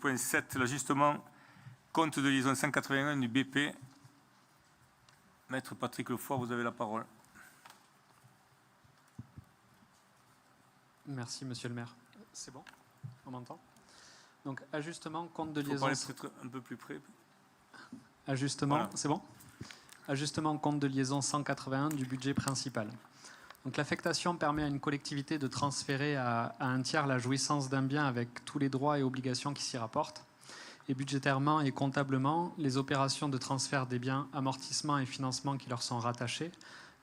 Point 7, l'ajustement compte de liaison 181 du BP. Maître Patrick Lefoy, vous avez la parole. Merci, monsieur le maire. C'est bon? On m'entend? Donc, ajustement, compte de liaison... liaison... parler peut-être un peu plus près. Ajustement, voilà. C'est bon? Ajustement, compte de liaison 181 du budget principal. Donc, l'affectation permet à une collectivité de transférer à un tiers la jouissance d'un bien avec tous les droits et obligations qui s'y rapportent. Et budgétairement et comptablement, les opérations de transfert des biens, amortissement et financement qui leur sont rattachés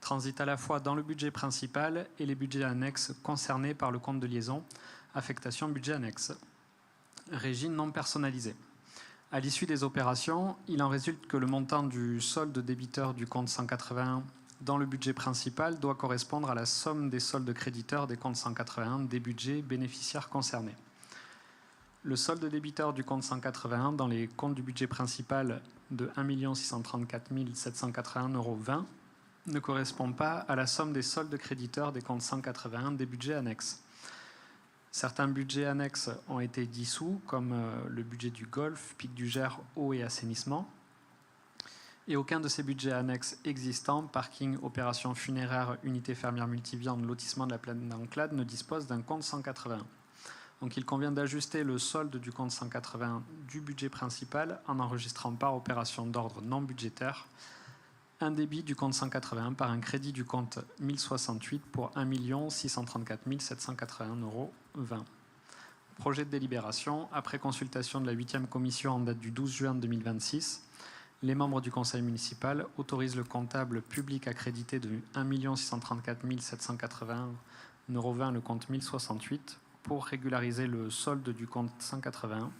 transitent à la fois dans le budget principal et les budgets annexes concernés par le compte de liaison, affectation budget annexe. Régime non personnalisé. À l'issue des opérations, il en résulte que le montant du solde débiteur du compte 181 dans le budget principal doit correspondre à la somme des soldes créditeurs des comptes 181 des budgets bénéficiaires concernés. Le solde débiteur du compte 181 dans les comptes du budget principal de 1 634 781,20 € ne correspond pas à la somme des soldes créditeurs des comptes 181 des budgets annexes. Certains budgets annexes ont été dissous, comme le budget du Golfe, Pic du Gers, eau et assainissement. Et aucun de ces budgets annexes existants, parking, opérations funéraires, unité fermière multiviande, lotissement de la plaine d'Enclade, ne dispose d'un compte 181. Donc il convient d'ajuster le solde du compte 181 du budget principal en enregistrant par opération d'ordre non budgétaire un débit du compte 181 par un crédit du compte 1068 pour 1 634 781,20 €. Projet de délibération. Après consultation de la 8e commission en date du 12 juin 2026, les membres du conseil municipal autorisent le comptable public accrédité de 1 634 781,20 € le compte 1068 pour régulariser le solde du compte 181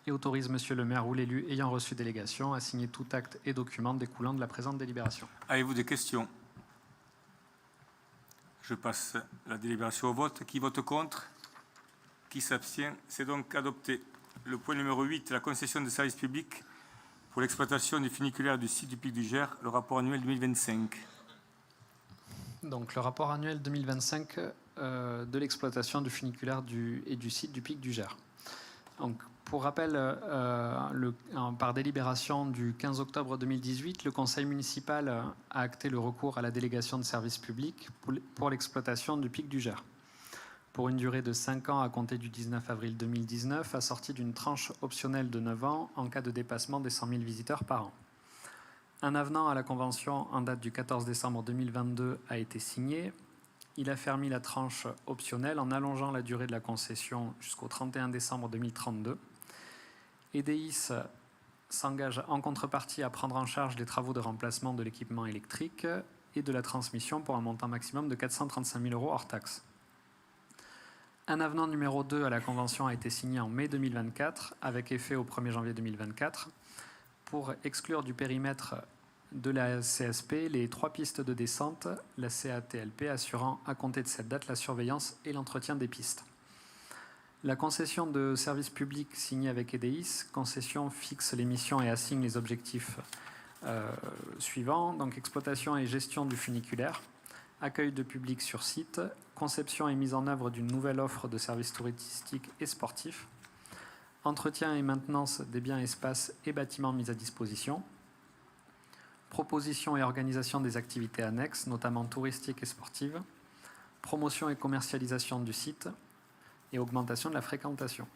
et autorise monsieur le maire ou l'élu ayant reçu délégation à signer tout acte et document découlant de la présente délibération. Avez-vous des questions? Je passe la délibération au vote. Qui vote contre? Qui s'abstient? C'est donc adopté. Le point numéro 8, la concession de services publics pour l'exploitation du funiculaire du site du Pic du Gers, le rapport annuel 2025. Donc le rapport annuel 2025 de l'exploitation du funiculaire et du site du Pic du Gers. Donc, pour rappel, par délibération du 15 octobre 2018, le conseil municipal a acté le recours à la délégation de services publics pour l'exploitation du Pic du Gers, pour une durée de 5 ans à compter du 19 avril 2019, assortie d'une tranche optionnelle de 9 ans en cas de dépassement des 100 000 visiteurs par an. Un avenant à la convention en date du 14 décembre 2022 a été signé. Il affermit la tranche optionnelle en allongeant la durée de la concession jusqu'au 31 décembre 2032. EDIS s'engage en contrepartie à prendre en charge les travaux de remplacement de l'équipement électrique et de la transmission pour un montant maximum de 435 000 € hors taxe. Un avenant numéro 2 à la convention a été signé en mai 2024 avec effet au 1er janvier 2024 pour exclure du périmètre de la CSP les 3 pistes de descente, la CATLP assurant à compter de cette date la surveillance et l'entretien des pistes. La concession de services publics signée avec EDIS, concession fixe les missions et assigne les objectifs suivants, donc exploitation et gestion du funiculaire, accueil de public sur site, conception et mise en œuvre d'une nouvelle offre de services touristiques et sportifs, entretien et maintenance des biens, espaces et bâtiments mis à disposition, proposition et organisation des activités annexes, notamment touristiques et sportives, promotion et commercialisation du site et augmentation de la fréquentation.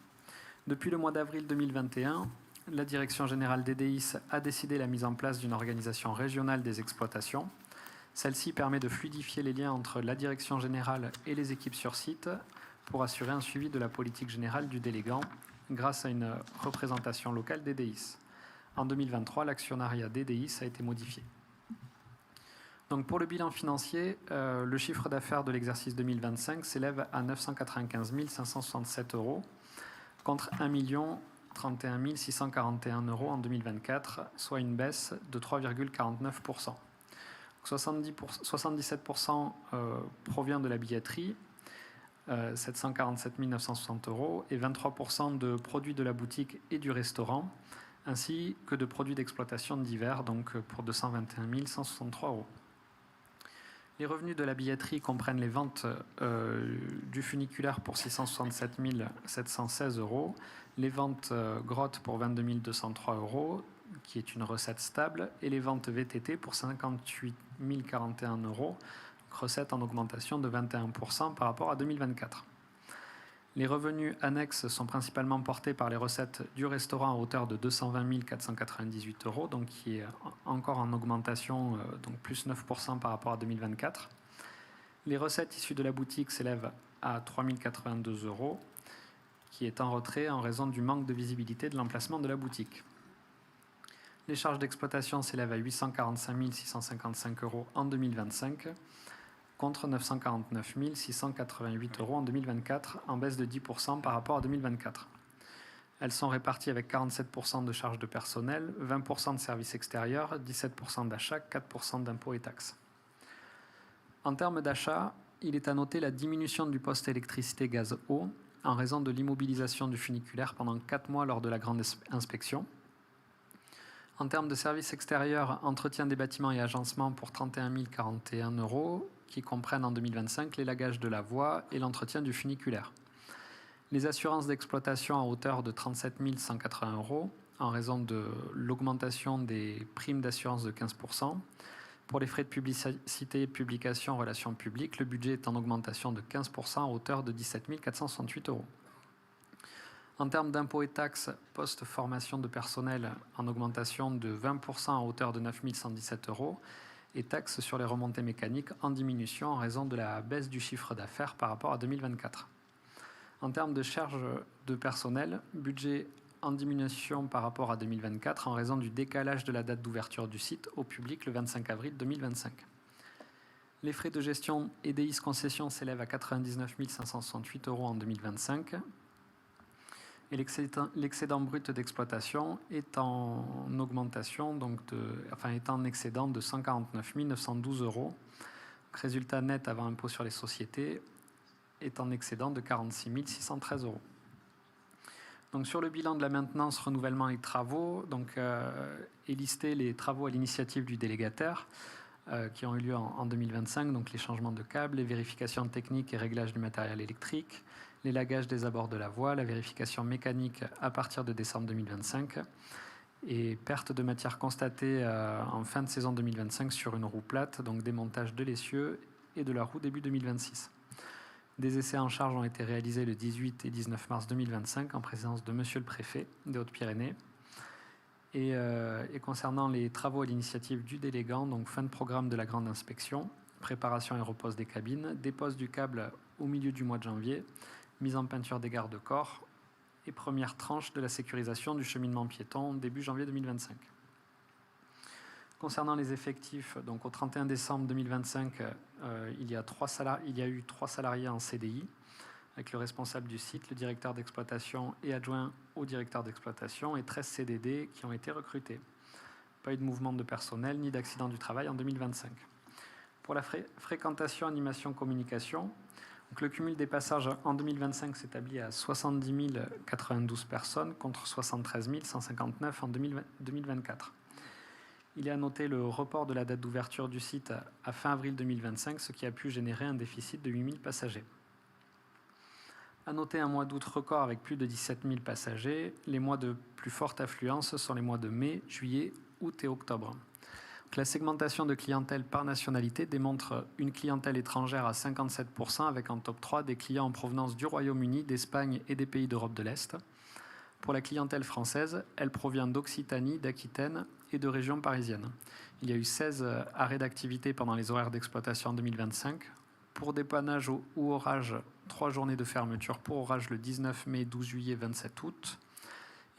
Depuis le mois d'avril 2021, la Direction générale d'EDIS a décidé la mise en place d'une organisation régionale des exploitations. Celle-ci permet de fluidifier les liens entre la Direction générale et les équipes sur site pour assurer un suivi de la politique générale du délégant grâce à une représentation locale d'EDIS. En 2023, l'actionnariat d'EDIS a été modifié. Donc pour le bilan financier, le chiffre d'affaires de l'exercice 2025 s'élève à 995 567 € contre 1 031 641 € en 2024, soit une baisse de 3,49%. 77% provient de la billetterie, 747 960 €, et 23% de produits de la boutique et du restaurant, ainsi que de produits d'exploitation divers, donc pour 221 163 €. Les revenus de la billetterie comprennent les ventes du funiculaire pour 667 716 €, les ventes grottes pour 22 203 €, qui est une recette stable, et les ventes VTT pour 58 041 €, recette en augmentation de 21% par rapport à 2024. Les revenus annexes sont principalement portés par les recettes du restaurant à hauteur de 220 498 €, donc qui est encore en augmentation, donc plus 9% par rapport à 2024. Les recettes issues de la boutique s'élèvent à 3 082 €, qui est en retrait en raison du manque de visibilité de l'emplacement de la boutique. Les charges d'exploitation s'élèvent à 845 655 € en 2025, contre 949 688 € en 2024, en baisse de 10% par rapport à 2024. Elles sont réparties avec 47% de charges de personnel, 20% de services extérieurs, 17% d'achats, 4% d'impôts et taxes. En termes d'achat, il est à noter la diminution du poste électricité-gaz-eau en raison de l'immobilisation du funiculaire pendant 4 mois lors de la grande inspection. En termes de services extérieurs, entretien des bâtiments et agencement pour 31 041 €, qui comprennent en 2025 l'élagage de la voie et l'entretien du funiculaire. Les assurances d'exploitation à hauteur de 37 180 € en raison de l'augmentation des primes d'assurance de 15%. Pour les frais de publicité, publication, relations publiques, le budget est en augmentation de 15% à hauteur de 17 468 €. En termes d'impôts et taxes, post-formation de personnel en augmentation de 20% à hauteur de 9 117 € et taxes sur les remontées mécaniques en diminution en raison de la baisse du chiffre d'affaires par rapport à 2024. En termes de charges de personnel, budget en diminution par rapport à 2024 en raison du décalage de la date d'ouverture du site au public le 25 avril 2025. Les frais de gestion et EDIS concession s'élèvent à 99 568 € en 2025. Et l'excédent brut d'exploitation est en augmentation, est en excédent de 149 912 €. Résultat net avant impôt sur les sociétés est en excédent de 46 613 €. Donc sur le bilan de la maintenance, renouvellement et travaux, est listé les travaux à l'initiative du délégataire qui ont eu lieu en 2025, donc les changements de câbles, les vérifications techniques et réglages du matériel électrique, l'élagage des abords de la voie, la vérification mécanique à partir de décembre 2025 et perte de matière constatée en fin de saison 2025 sur une roue plate, donc démontage de l'essieu et de la roue début 2026. Des essais en charge ont été réalisés le 18 et 19 mars 2025 en présence de Monsieur le Préfet des Hautes-Pyrénées. Et concernant les travaux à l'initiative du délégant, donc fin de programme de la grande inspection, préparation et repose des cabines, dépose du câble au milieu du mois de janvier, mise en peinture des garde-corps et première tranche de la sécurisation du cheminement piéton début janvier 2025. Concernant les effectifs, donc au 31 décembre 2025, il y a eu 3 salariés en CDI, avec le responsable du site, le directeur d'exploitation et adjoint au directeur d'exploitation, et 13 CDD qui ont été recrutés. Pas eu de mouvement de personnel ni d'accident du travail en 2025. Pour la fréquentation, animation, communication, donc le cumul des passages en 2025 s'établit à 70 092 personnes contre 73 159 en 2024. Il est à noter le report de la date d'ouverture du site à fin avril 2025, ce qui a pu générer un déficit de 8 000 passagers. À noter un mois d'août record avec plus de 17 000 passagers. Les mois de plus forte affluence sont les mois de mai, juillet, août et octobre. Donc, la segmentation de clientèle par nationalité démontre une clientèle étrangère à 57% avec en top 3 des clients en provenance du Royaume-Uni, d'Espagne et des pays d'Europe de l'Est. Pour la clientèle française, elle provient d'Occitanie, d'Aquitaine et de régions parisiennes. Il y a eu 16 arrêts d'activité pendant les horaires d'exploitation en 2025. Pour dépannage ou orage, 3 journées de fermeture pour orage le 19 mai, 12 juillet, 27 août.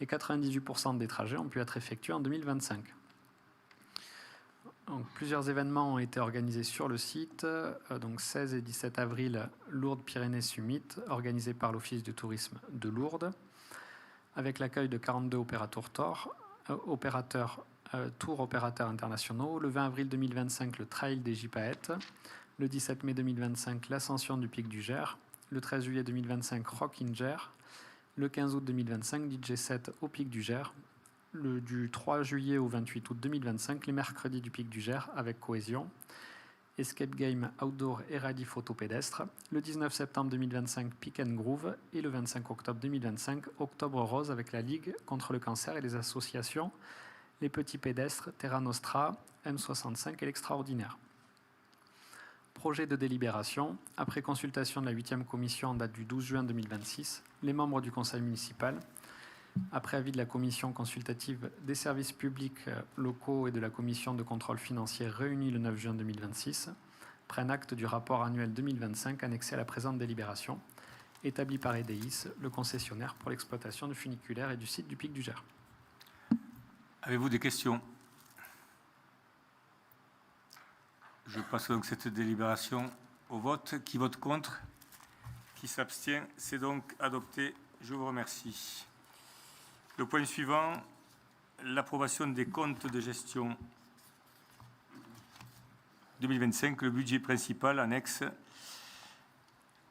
Et 98% des trajets ont pu être effectués en 2025. Donc, plusieurs événements ont été organisés sur le site. Donc 16 et 17 avril, Lourdes Pyrénées Summit, organisé par l'Office du tourisme de Lourdes, avec l'accueil de 42 tour opérateurs internationaux. Le 20 avril 2025, le Trail des Gypaètes. Le 17 mai 2025, l'Ascension du Pic du Gers. Le 13 juillet 2025, Rock in Gers. Le 15 août 2025, DJ7 au Pic du Gers. Du 3 juillet au 28 août 2025, les mercredis du Pic du Gers avec Cohésion. Escape Game Outdoor et Rallye Photo Pédestre. Le 19 septembre 2025, Pick and Groove. Et le 25 octobre 2025, Octobre Rose avec la Ligue contre le cancer et les associations Les Petits Pédestres, Terra Nostra, M65 et l'Extraordinaire. Projet de délibération. Après consultation de la 8e commission en date du 12 juin 2026, les membres du conseil municipal, après avis de la commission consultative des services publics locaux et de la commission de contrôle financier réunie le 9 juin 2026, prennent acte du rapport annuel 2025 annexé à la présente délibération, établi par EDIS, le concessionnaire pour l'exploitation du funiculaire et du site du Pic du Gers. Avez-vous des questions? Je passe donc cette délibération au vote. Qui vote contre? Qui s'abstient? C'est donc adopté. Je vous remercie. Le point suivant, l'approbation des comptes de gestion 2025, le budget principal annexe.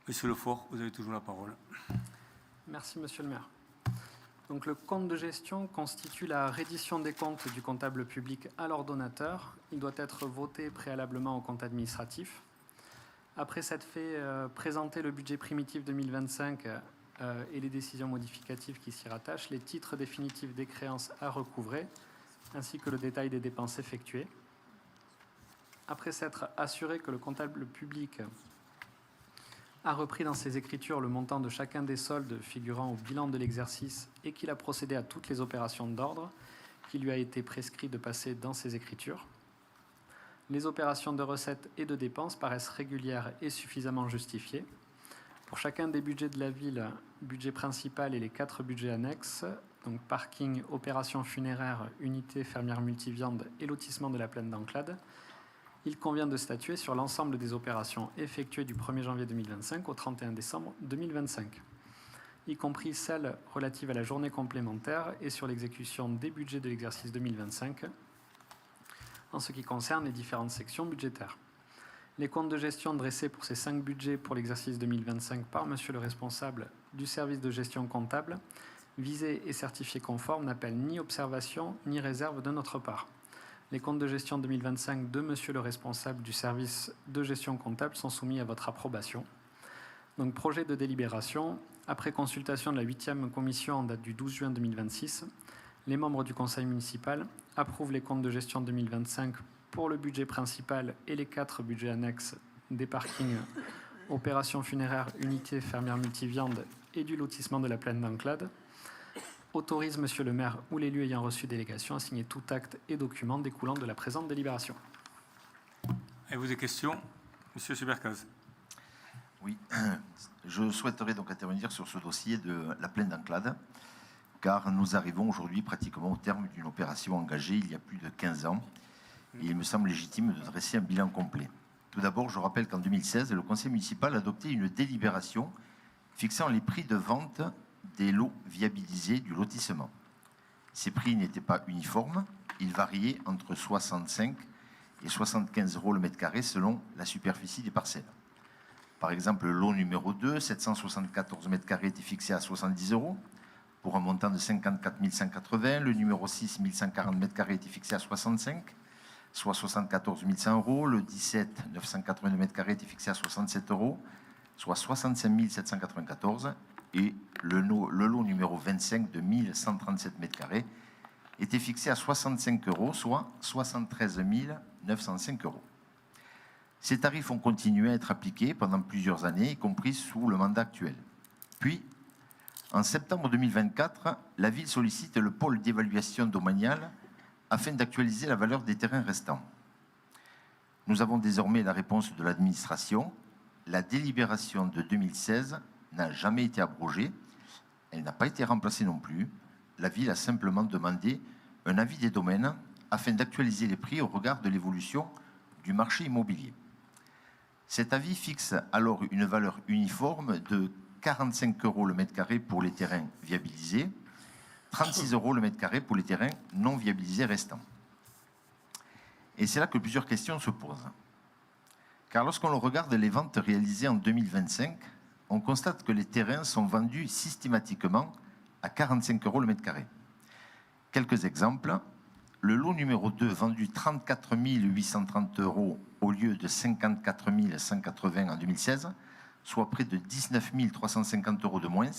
Monsieur Lefort, vous avez toujours la parole. Merci, monsieur le maire. Donc, le compte de gestion constitue la reddition des comptes du comptable public à l'ordonnateur. Il doit être voté préalablement au compte administratif. Après s'être fait présenter le budget primitif 2025 et les décisions modificatives qui s'y rattachent, les titres définitifs des créances à recouvrer, ainsi que le détail des dépenses effectuées. Après s'être assuré que le comptable public a repris dans ses écritures le montant de chacun des soldes figurant au bilan de l'exercice et qu'il a procédé à toutes les opérations d'ordre qui lui a été prescrit de passer dans ses écritures. Les opérations de recettes et de dépenses paraissent régulières et suffisamment justifiées. Pour chacun des budgets de la ville, budget principal et les 4 budgets annexes, donc parking, opérations funéraires, unité fermière multiviande et lotissement de la plaine d'Enclade, il convient de statuer sur l'ensemble des opérations effectuées du 1er janvier 2025 au 31 décembre 2025, y compris celles relatives à la journée complémentaire et sur l'exécution des budgets de l'exercice 2025 en ce qui concerne les différentes sections budgétaires. Les comptes de gestion dressés pour ces 5 budgets pour l'exercice 2025 par monsieur le responsable du service de gestion comptable, visés et certifiés conformes, n'appellent ni observation ni réserve de notre part. Les comptes de gestion 2025 de monsieur le responsable du service de gestion comptable sont soumis à votre approbation. Donc, projet de délibération. Après consultation de la 8e commission en date du 12 juin 2026, les membres du conseil municipal approuvent les comptes de gestion 2025 pour le budget principal et les 4 budgets annexes des parkings, opérations funéraires, unités fermières multiviande et du lotissement de la plaine d'Enclade. Autorise monsieur le maire ou l'élu ayant reçu délégation à signer tout acte et document découlant de la présente délibération. Avez-vous des questions? Monsieur Subercaz. Oui, je souhaiterais donc intervenir sur ce dossier de la plaine d'Enclade, car nous arrivons aujourd'hui pratiquement au terme d'une opération engagée il y a plus de 15 ans. Et il me semble légitime de dresser un bilan complet. Tout d'abord, je rappelle qu'en 2016, le conseil municipal a adopté une délibération fixant les prix de vente des lots viabilisés du lotissement. Ces prix n'étaient pas uniformes, ils variaient entre 65 et 75 € le mètre carré selon la superficie des parcelles. Par exemple, le lot numéro 2, 774 mètres carrés, était fixé à 70 € pour un montant de 54 180. Le numéro 6, 1140 mètres carrés, était fixé à 65, soit 74 100 €. Le 17, 982 mètres carrés, était fixé à 67 €, soit 65 794. Et le lot numéro 25 de 1137 mètres carrés était fixé à 65 €, soit 73 905 €. Ces tarifs ont continué à être appliqués pendant plusieurs années, y compris sous le mandat actuel. Puis, en septembre 2024, la ville sollicite le pôle d'évaluation domaniale afin d'actualiser la valeur des terrains restants. Nous avons désormais la réponse de l'administration. La délibération de 2016 n'a jamais été abrogée. Elle n'a pas été remplacée non plus. La ville a simplement demandé un avis des domaines afin d'actualiser les prix au regard de l'évolution du marché immobilier. Cet avis fixe alors une valeur uniforme de 45 € le mètre carré pour les terrains viabilisés, 36 € le mètre carré pour les terrains non viabilisés restants. Et c'est là que plusieurs questions se posent. Car lorsqu'on regarde les ventes réalisées en 2025, on constate que les terrains sont vendus systématiquement à 45 € le mètre carré. Quelques exemples. le lot numéro 2 vendu 34 830 € au lieu de 54 180 en 2016, soit près de 19 350 € de moins.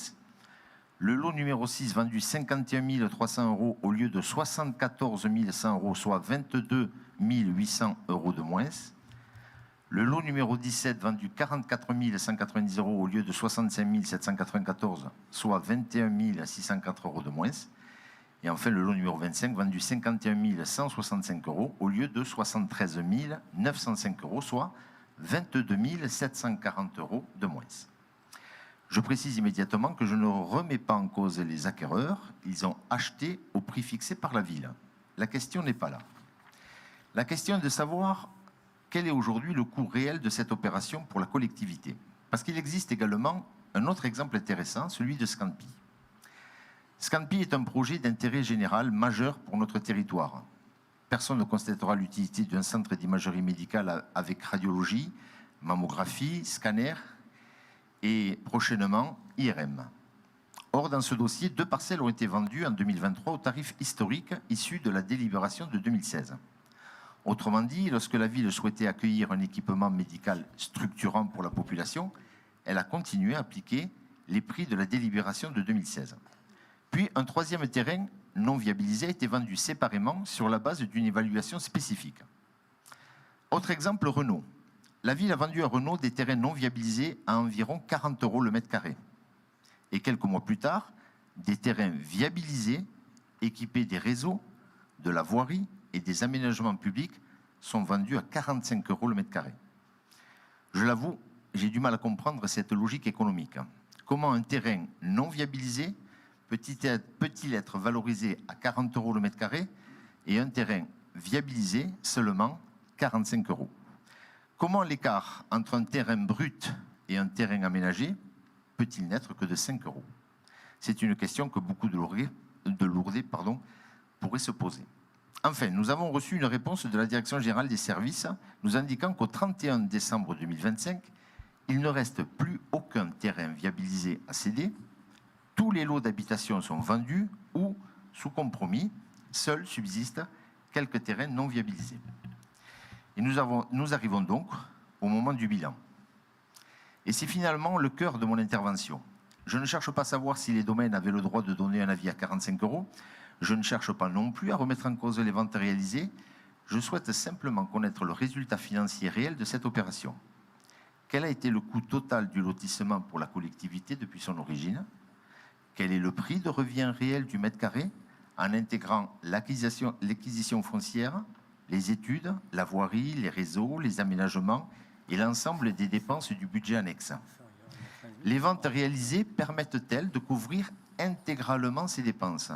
Le lot numéro 6 vendu 51 300 € au lieu de 74 100 €, soit 22 800 € de moins. Le lot numéro 17 vendu 44 190 € au lieu de 65 794, soit 21 604 € de moins. Et enfin, le lot numéro 25 vendu 51 165 € au lieu de 73 905 €, soit 22 740 € de moins. Je précise immédiatement que je ne remets pas en cause les acquéreurs. Ils ont acheté au prix fixé par la ville. La question n'est pas là. La question est de savoir quel est aujourd'hui le coût réel de cette opération pour la collectivité. Parce qu'il existe également un autre exemple intéressant, celui de Scanpi. Scanpi est un projet d'intérêt général majeur pour notre territoire. Personne ne constatera l'utilité d'un centre d'imagerie médicale avec radiologie, mammographie, scanner et prochainement IRM. Or, dans ce dossier, 2 parcelles ont été vendues en 2023 au tarif historique issu de la délibération de 2016. Autrement dit, lorsque la ville souhaitait accueillir un équipement médical structurant pour la population, elle a continué à appliquer les prix de la délibération de 2016. Puis, un troisième terrain non viabilisé a été vendu séparément sur la base d'une évaluation spécifique. Autre exemple, Renault. La ville a vendu à Renault des terrains non viabilisés à environ 40 € le mètre carré. Et quelques mois plus tard, des terrains viabilisés, équipés des réseaux, de la voirie et des aménagements publics sont vendus à 45 € le mètre carré. Je l'avoue, j'ai du mal à comprendre cette logique économique. Comment un terrain non viabilisé peut-il être valorisé à 40 € le mètre carré et un terrain viabilisé seulement 45 €? Comment l'écart entre un terrain brut et un terrain aménagé peut-il n'être que de 5 €? C'est une question que beaucoup de Lourdais pourraient se poser. Enfin, nous avons reçu une réponse de la Direction générale des services nous indiquant qu'au 31 décembre 2025, il ne reste plus aucun terrain viabilisé à céder. Tous les lots d'habitation sont vendus ou sous compromis. Seuls subsistent quelques terrains non viabilisés. Et nous arrivons donc au moment du bilan. Et c'est finalement le cœur de mon intervention. Je ne cherche pas à savoir si les domaines avaient le droit de donner un avis à 45 €. Je ne cherche pas non plus à remettre en cause les ventes réalisées. Je souhaite simplement connaître le résultat financier réel de cette opération. Quel a été le coût total du lotissement pour la collectivité depuis son origine? Quel est le prix de revient réel du mètre carré en intégrant l'acquisition foncière, les études, la voirie, les réseaux, les aménagements et l'ensemble des dépenses du budget annexe? Les ventes réalisées permettent-elles de couvrir intégralement ces dépenses?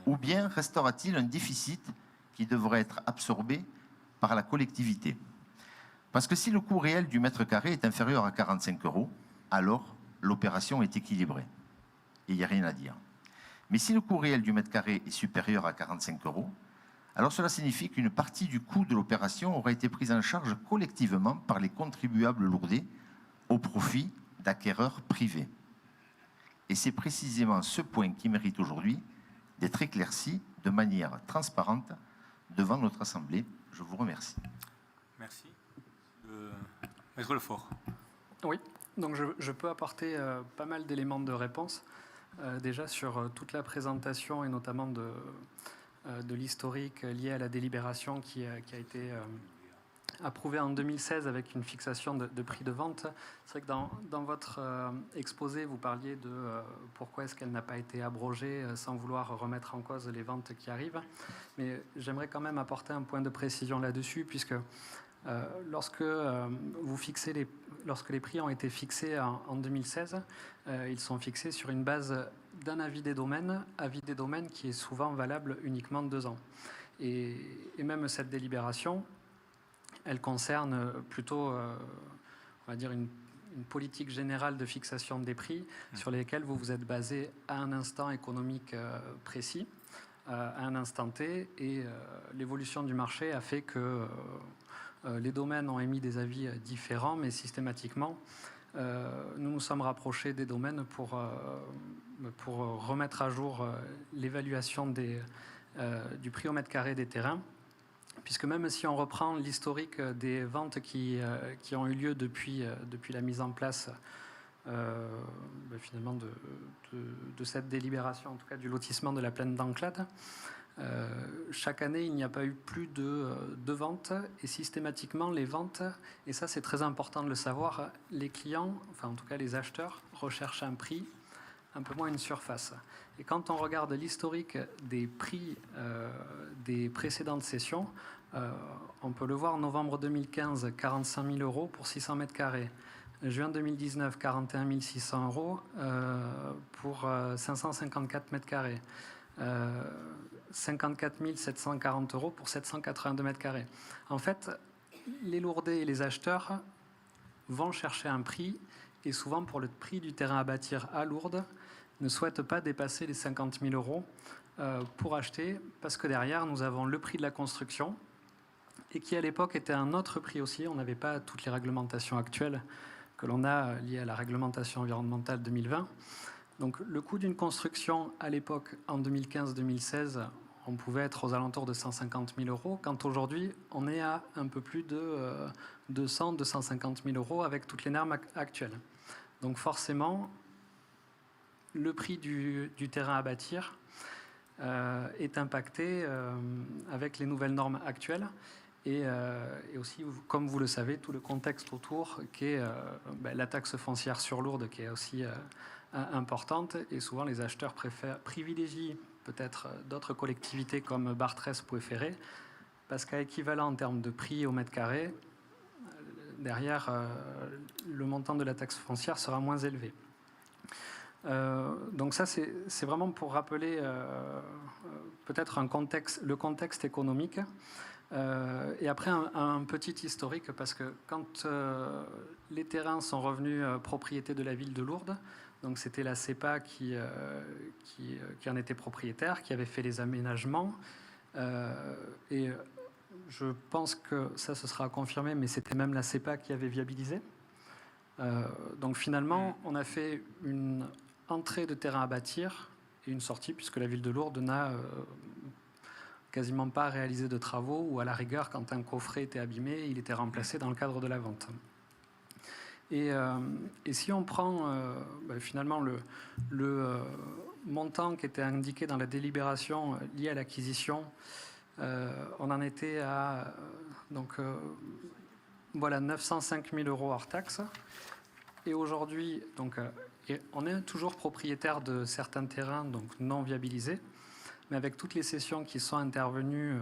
Ou bien restera-t-il un déficit qui devrait être absorbé par la collectivité? Parce que si le coût réel du mètre carré est inférieur à 45 €, alors l'opération est équilibrée. Et il n'y a rien à dire. Mais si le coût réel du mètre carré est supérieur à 45 €, alors cela signifie qu'une partie du coût de l'opération aura été prise en charge collectivement par les contribuables lourdais au profit d'acquéreurs privés. Et c'est précisément ce point qui mérite aujourd'hui d'être éclairci de manière transparente devant notre Assemblée. Je vous remercie. Merci. Maître Lefort. Oui, donc je peux apporter pas mal d'éléments de réponse. Déjà sur toute la présentation et notamment de l'historique lié à la délibération qui a été approuvée en 2016 avec une fixation de prix de vente. C'est vrai que dans votre exposé, vous parliez de pourquoi est-ce qu'elle n'a pas été abrogée sans vouloir remettre en cause les ventes qui arrivent. Mais j'aimerais quand même apporter un point de précision là-dessus, puisque lorsque les prix ont été fixés en 2016, ils sont fixés sur une base d'un avis des domaines qui est souvent valable uniquement 2 ans. Et même cette délibération, elle concerne plutôt, on va dire, une politique générale de fixation des prix sur lesquels vous vous êtes basé à un instant économique précis, à un instant T, et l'évolution du marché a fait que les domaines ont émis des avis différents, mais systématiquement, nous nous sommes rapprochés des domaines pour remettre à jour l'évaluation du prix au mètre carré des terrains, puisque même si on reprend l'historique des ventes qui ont eu lieu depuis la mise en place finalement de cette délibération, en tout cas du lotissement de la plaine d'Enclade, chaque année, il n'y a pas eu plus de ventes, et systématiquement, les ventes, et ça c'est très important de le savoir, les clients, enfin en tout cas les acheteurs, recherchent un prix, un peu moins une surface. Et quand on regarde l'historique des prix des précédentes sessions, on peut le voir, novembre 2015, 45 000 euros pour 600 mètres carrés. Juin 2019, 41 600 euros pour 554 mètres carrés. 54 740 euros pour 782 mètres carrés. En fait, les Lourdais et les acheteurs vont chercher un prix, et souvent pour le prix du terrain à bâtir à Lourdes, ne souhaitent pas dépasser les 50 000 euros pour acheter, parce que derrière, nous avons le prix de la construction, et qui à l'époque était un autre prix aussi. On n'avait pas toutes les réglementations actuelles que l'on a liées à la réglementation environnementale 2020. Donc le coût d'une construction à l'époque, en 2015-2016, on pouvait être aux alentours de 150 000 euros, quand aujourd'hui on est à un peu plus de 200-250 000 euros avec toutes les normes actuelles. Donc forcément, le prix du terrain à bâtir est impacté avec les nouvelles normes actuelles. Et aussi, comme vous le savez, tout le contexte autour, qui est la taxe foncière sur Lourdes, qui est aussi importante, et souvent les acheteurs privilégient peut-être d'autres collectivités comme Bartrès ou Efferé, parce qu'à équivalent en termes de prix au mètre carré, derrière, le montant de la taxe foncière sera moins élevé. Donc ça, c'est vraiment pour rappeler peut-être le contexte économique. Et après, un petit historique, parce que quand les terrains sont revenus propriété de la ville de Lourdes, donc c'était la CEPA qui en était propriétaire, qui avait fait les aménagements. Et je pense que ça, ce sera confirmé, mais c'était même la CEPA qui avait viabilisé. Donc finalement, on a fait une entrée de terrain à bâtir et une sortie, puisque la ville de Lourdes n'a quasiment pas réalisé de travaux, ou à la rigueur, quand un coffret était abîmé, il était remplacé dans le cadre de la vente. Et si on prend finalement le montant qui était indiqué dans la délibération lié à l'acquisition, on en était à 905 000 euros hors taxe. Et aujourd'hui, on est toujours propriétaire de certains terrains donc non viabilisés, mais avec toutes les cessions qui sont intervenues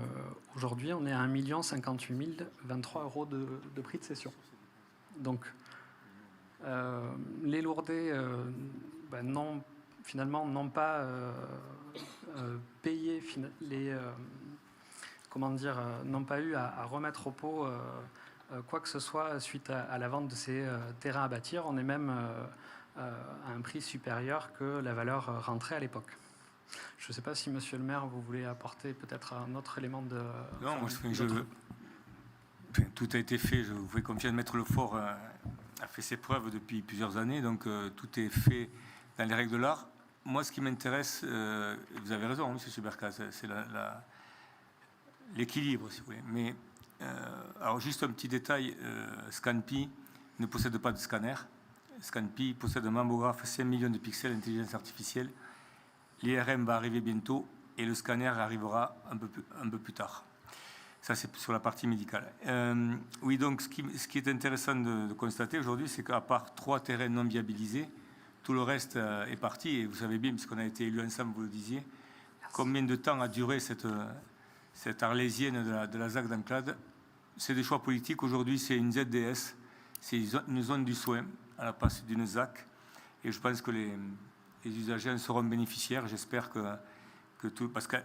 aujourd'hui, on est à 1 058 023 euros de prix de cession. Donc, les Lourdais n'ont pas payé n'ont pas eu à remettre au pot quoi que ce soit suite à la vente de ces terrains à bâtir. On est même à un prix supérieur que la valeur rentrée à l'époque. Je ne sais pas si, monsieur le maire, vous voulez apporter peut-être un autre élément de... Non, tout a été fait. Je vous fais confiance. Maître Lefort a fait ses preuves depuis plusieurs années, donc tout est fait dans les règles de l'art. Moi, ce qui m'intéresse, vous avez raison, monsieur Suberca, c'est l'équilibre, si vous voulez. Mais, alors, juste un petit détail, Scanpi ne possède pas de scanner. Scanpi possède un mammographe 5 millions de pixels d'intelligence artificielle. L'IRM va arriver bientôt et le scanner arrivera un peu plus tard. Ça, c'est sur la partie médicale. Oui, donc ce qui est intéressant de constater aujourd'hui, c'est qu'à part 3 terrains non viabilisés, tout le reste est parti. Et vous savez bien, puisqu'on a été élus ensemble, vous le disiez, combien de temps a duré cette arlésienne de la ZAC d'Enclade. C'est des choix politiques. Aujourd'hui, c'est une ZDS, c'est une zone du soin à la place d'une ZAC. Et je pense que les usagers en seront bénéficiaires. J'espère que tout... Parce que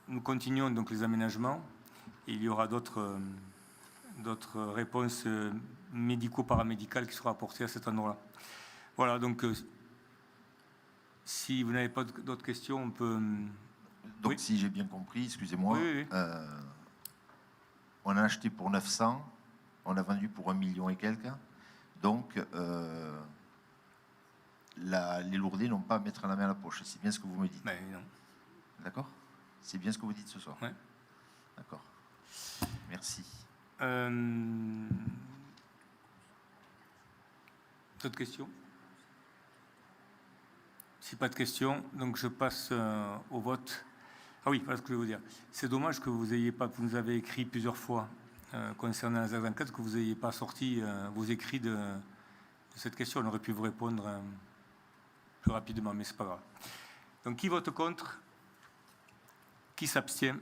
nous continuons donc les aménagements. Et il y aura d'autres réponses médico-paramédicales qui seront apportées à cet endroit-là. Voilà, donc si vous n'avez pas d'autres questions, on peut... Donc oui. Si j'ai bien compris, excusez-moi, oui. On a acheté pour 900, on a vendu pour 1 million et quelques. Donc, les Lourdais n'ont pas à mettre la main à la poche. C'est bien ce que vous me dites. Ben, non. D'accord ? C'est bien ce que vous dites ce soir. Ouais. D'accord. Merci. D'autres questions? Si pas de questions, donc je passe au vote. Ah oui, voilà ce que je vais vous dire. C'est dommage que vous nous avez écrit plusieurs fois concernant la ZAC 4, que vous n'ayez pas sorti vos écrits de cette question. On aurait pu vous répondre plus rapidement, mais c'est pas grave. Donc, qui vote contre? Qui s'abstient?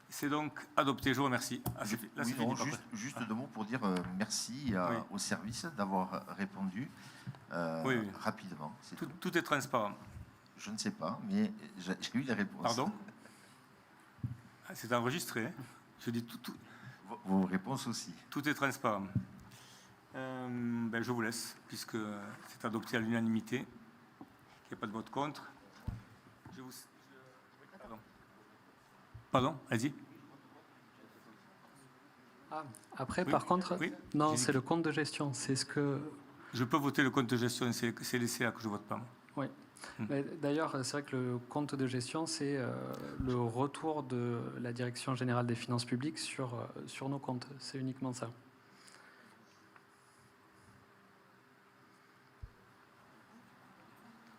C'est donc adopté. Je vous remercie. Ah, là, Oui, c'est fini, non, juste deux mots pour dire merci au service d'avoir répondu Oui, oui. rapidement. Tout est transparent. Je ne sais pas, mais j'ai eu les réponses. Pardon? Ah, c'est enregistré. Hein. Je dis tout. Vos réponses aussi. Tout est transparent. Je vous laisse, puisque c'est adopté à l'unanimité. Il n'y a pas de vote contre. Pardon, allez-y. Ah, après, Oui. par contre, Oui. non, c'est le compte de gestion. C'est ce que. Je peux voter le compte de gestion, c'est les CA que je ne vote pas. Moi. Oui. D'ailleurs, c'est vrai que le compte de gestion, c'est le retour de la Direction générale des finances publiques sur nos comptes. C'est uniquement ça.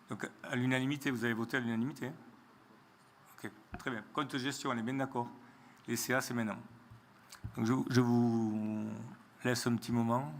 Donc, à l'unanimité, vous avez voté à l'unanimité? Ok, très bien. Compte de gestion, on est bien d'accord. Les CA, c'est maintenant. Donc, je vous laisse un petit moment.